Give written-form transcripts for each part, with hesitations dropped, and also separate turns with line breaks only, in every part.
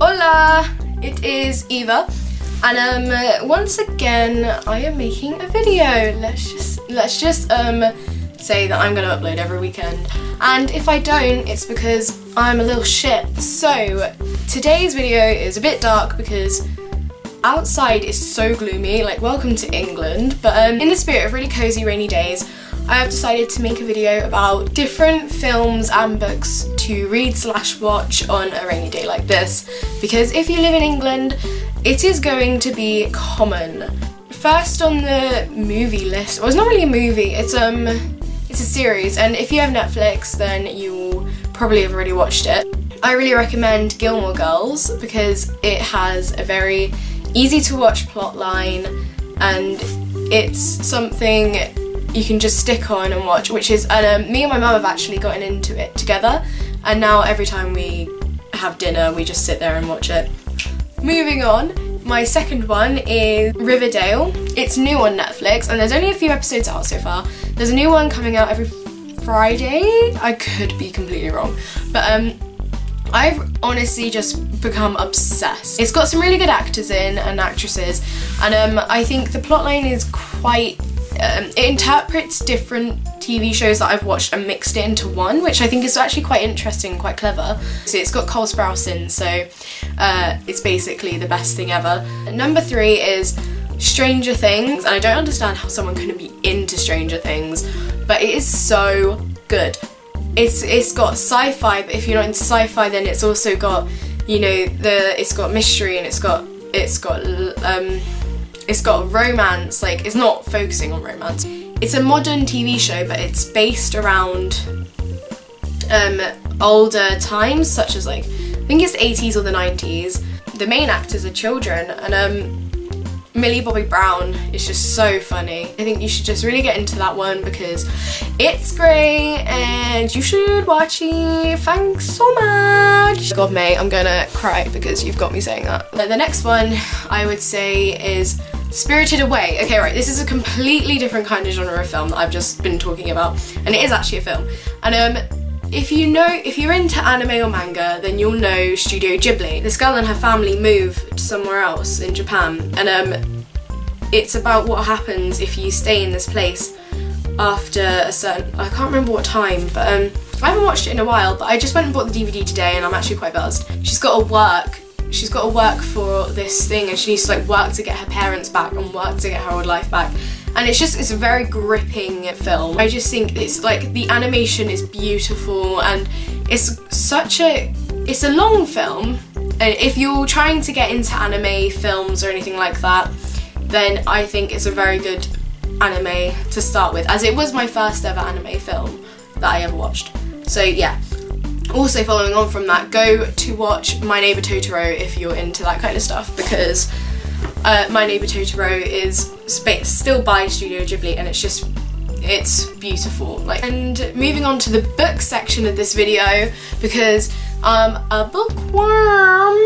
Hola! It is Eva, and once again I am making a video. Let's just say that I'm gonna upload every weekend, and if I don't, it's because I'm a little shit. So today's video is a bit dark because outside is so gloomy, like welcome to England, but in the spirit of really cozy rainy days, I have decided to make a video about different films and books to read/watch on a rainy day like this, because if you live in England, it is going to be common. First on the movie list, well, it's not really a movie, it's a series, and if you have Netflix then you probably have already watched it. I really recommend Gilmore Girls because it has a very easy to watch plot line, and it's something you can just stick on and watch, which is, and me and my mum have actually gotten into it together, and now every time we have dinner we just sit there and watch it. Moving on, my second one is Riverdale. It's new on Netflix and there's only a few episodes out so far. There's a new one coming out every Friday. I could be completely wrong, but I've honestly just become obsessed. It's got some really good actors in and actresses, and I think the plotline is quite it interprets different TV shows that I've watched and mixed it into one, which I think is actually quite interesting, quite clever. So it's got Cole Sprouse in, so it's basically the best thing ever. Number 3 is Stranger Things, and I don't understand how someone couldn't be into Stranger Things, but it is so good. It's got sci-fi, but if you're not into sci-fi, then it's also got, you know, it's got mystery, and it's got romance. Like, it's not focusing on romance. It's a modern TV show, but it's based around older times, such as, like, I think it's the 80s or the 90s. The main actors are children, and Millie Bobby Brown is just so funny. I think you should just really get into that one because it's great and you should watch it. Thanks so much. God, mate, I'm gonna cry because you've got me saying that. The next one I would say is Spirited Away. Okay, right, this is a completely different kind of genre of film that I've just been talking about, and it is actually a film. And if you're into anime or manga, then you'll know Studio Ghibli. This girl and her family moved somewhere else in Japan, and it's about what happens if you stay in this place after a certain, I can't remember what time, but I haven't watched it in a while, but I just went and bought the DVD today and I'm actually quite buzzed. She's got to work for this thing, and she needs to like work to get her parents back and work to get her old life back. And it's a very gripping film. I just think it's like, the animation is beautiful, and it's a long film. And if you're trying to get into anime films or anything like that, then I think it's a very good anime to start with, as it was my first ever anime film that I ever watched. So yeah. Also, following on from that, go to watch My Neighbor Totoro if you're into that kind of stuff, because My Neighbor Totoro is still by Studio Ghibli, and it's beautiful. Like, and moving on to the book section of this video, because I'm a bookworm.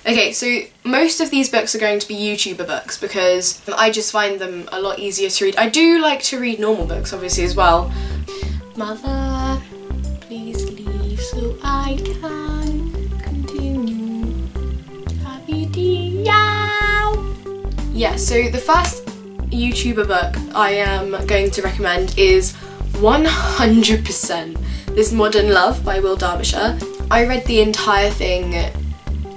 Okay, so most of these books are going to be YouTuber books because I just find them a lot easier to read. I do like to read normal books, obviously, as well. Mother, please leave so I can continue. Yeah, so the first YouTuber book I am going to recommend is 100% This Modern Love by Will Derbyshire. I read the entire thing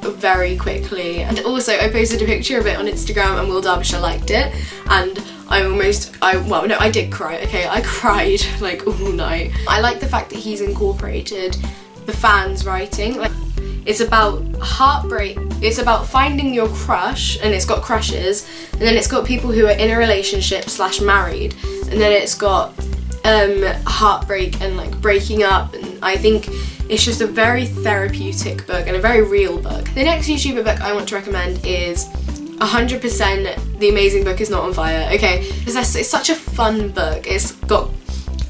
very quickly, and also I posted a picture of it on Instagram and Will Derbyshire liked it, and I did cry, okay, I cried like all night. I like the fact that he's incorporated the fans' writing. Like, it's about heartbreak, it's about finding your crush, and it's got crushes, and then it's got people who are in a relationship / married, and then it's got heartbreak and like breaking up, and I think it's just a very therapeutic book and a very real book. The next YouTuber book I want to recommend is 100% The Amazing Book Is Not on Fire. Okay, it's such a fun book. It's got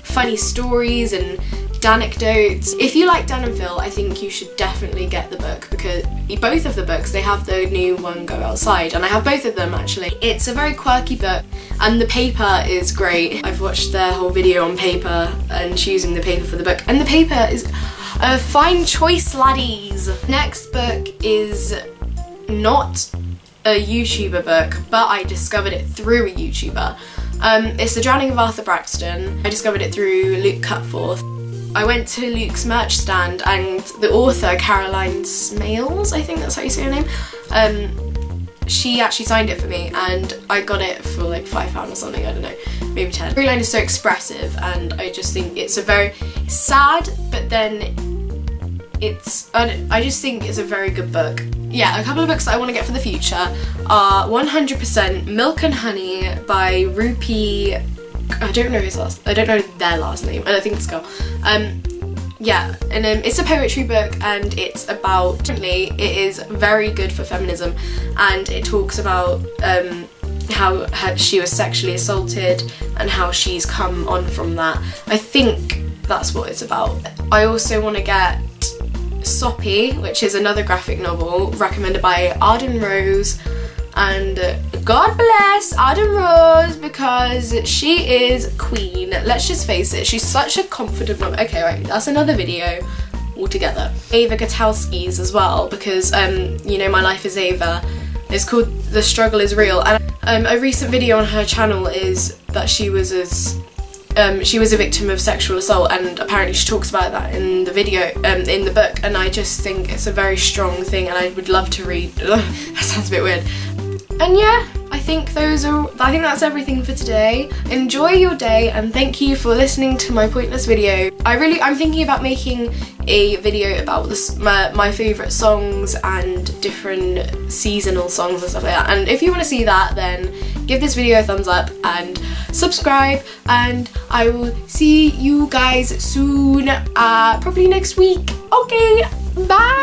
funny stories and anecdotes. If you like Dan and Phil, I think you should definitely get the book, because both of the books, they have the new one Go Outside, and I have both of them actually. It's a very quirky book, and the paper is great. I've watched their whole video on paper and choosing the paper for the book, and the paper is Fine choice, laddies. Next book is not a YouTuber book, but I discovered it through a YouTuber. It's The Drowning of Arthur Braxton. I discovered it through Luke Cutforth. I went to Luke's merch stand and the author, Caroline Smales, I think that's how you say her name, she actually signed it for me and I got it for like £5 or something, I don't know, maybe 10. The storyline is so expressive and I just think it's a very sad, but then I just think it's a very good book. Yeah, a couple of books that I want to get for the future are 100% Milk and Honey by Rupi. I don't know their last name. I don't think it's a girl. Yeah, and it's a poetry book and it's about, it is very good for feminism and it talks about how she was sexually assaulted and how she's come on from that. I think that's what it's about. I also want to get Soppy, which is another graphic novel recommended by Arden Rose, and God bless Arden Rose because she is queen. Let's just face it, she's such a confident woman. Okay, right, that's another video altogether. Ava Gutowski's as well because you know, My Life is Ava. It's called The Struggle is Real, and a recent video on her channel is that she was a victim of sexual assault, and apparently she talks about that in the video, in the book, and I just think it's a very strong thing and I would love to read. That sounds a bit weird. And yeah, I think that's everything for today. Enjoy your day and thank you for listening to my pointless video. I'm thinking about making a video about my favourite songs and different seasonal songs and stuff like that. And if you want to see that, then give this video a thumbs up and subscribe, and I will see you guys soon, probably next week. Okay, bye!